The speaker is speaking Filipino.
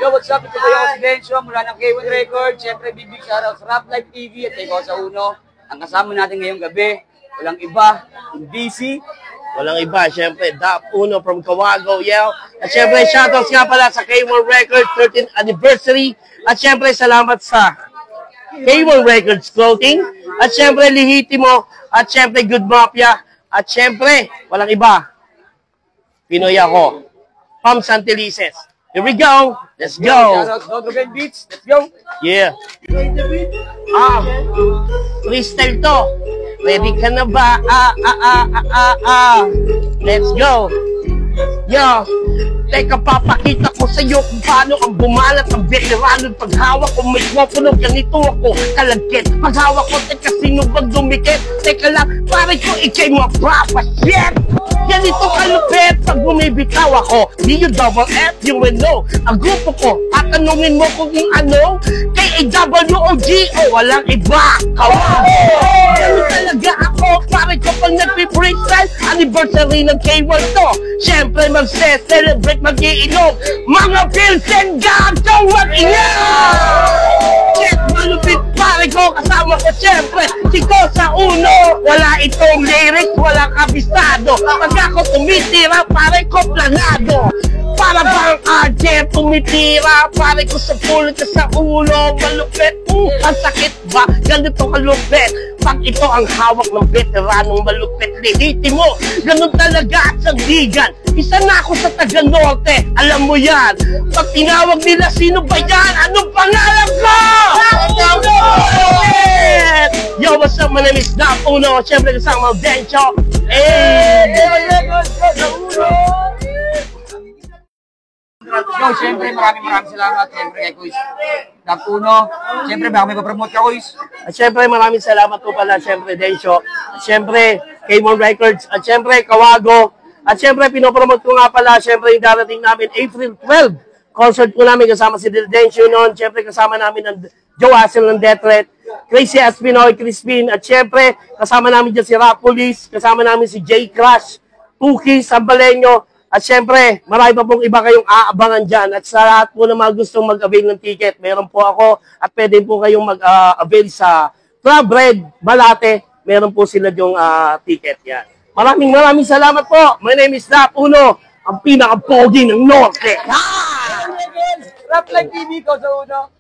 Yo, what's up? Ito ba yung Residensyo mula ng K1 Records. Siyempre, big shoutout sa Rap Life TV at ikaw sa Uno. Ang kasama natin ngayong gabi, walang iba, yung DC. Walang iba, siyempre, Dap Uno from Kawago, yeah. At siyempre, shoutouts nga pala sa K1 Records 13th anniversary. At siyempre, salamat sa K1 Records Clothing. At siyempre, Lihitimo. At siyempre, Good Mafia. At siyempre, walang iba, Pinoy ako, Pam Santelices. Here we go. Let's go. Shoutouts, Dodogen Beats. Let's go. Yeah. Freestyle to. Ready ka na ba? Let's go. Yo. Teka, papakita ko sa iyo kung paano ang bumalat ng veterano. Paghawak ko, may mikropono, ganito ako kalagkit. Paghawak ko, teka, sino bang dumikit? Teka lang, pare ko, ikay mga brapa, shit! Ganito kalupit pag bumibitaw ako. Di yung double F, yung no. Ang grupo ko, tatanungin mo kung yung ano. K-A-W-O-G-O, walang iba. Kawago! Ganito talaga ako, pare ko pag nagpi-freestyle. Anniversary ng K1 to. Siyempre, mag-celebrate, mag-iinom. Mga Pilsen, gagawin mag-inom! Shit, malupit pare ko, kasama ko siyempre. Siko sa Uno, wala itong lyrics, walang kabisado. Pag ako tumitira, pare ko planado. Para bang agent, tumitira, pare ko sa pulot sa ulo. Malupit, ang sakit ba? Ganito kalupit. Pag ito ang hawak ng veteranong malupit, Lihitimo. Ganun talaga at sandigan. Isa na ako sa taga-norte, alam mo yan. Pag tinawag nila, sino ba yan? Anong pangalan ko? Yo, what's up? My name is Dap Uno. Siyempre kasama ang Dencho. Yo, siyempre, maraming salamat. Siyempre, kay Kuis Dap Uno. Siyempre, baka may papromote ka, Kuis. At siyempre, maraming salamat po pala, siyempre, Dencho. At siyempre, K1 Records. At siyempre, Kawago. At siyempre, pinopromote ko nga pala, siyempre, yung darating namin, April 12. Concert po namin kasama si Dencho noon. Siyempre, kasama namin ang Joe Hassel ng Death Threat, Crazy as Pinoy, Crispin. At siyempre, kasama namin dyan si Rap Police. Kasama namin si J Crash, Tuki, Sambalenyo. At siyempre, marami pa pong iba kayong aabangan dyan. At sa lahat po na mga gustong mag-avail ng ticket, meron po ako. At pwede po kayong mag-avail sa Club Red, Balate. Meron po sila yung ticket. Yan. Maraming salamat po. My name is Dap Uno, ang pinaka-pogi ng Norte. Rap Life TV ko sa Uno.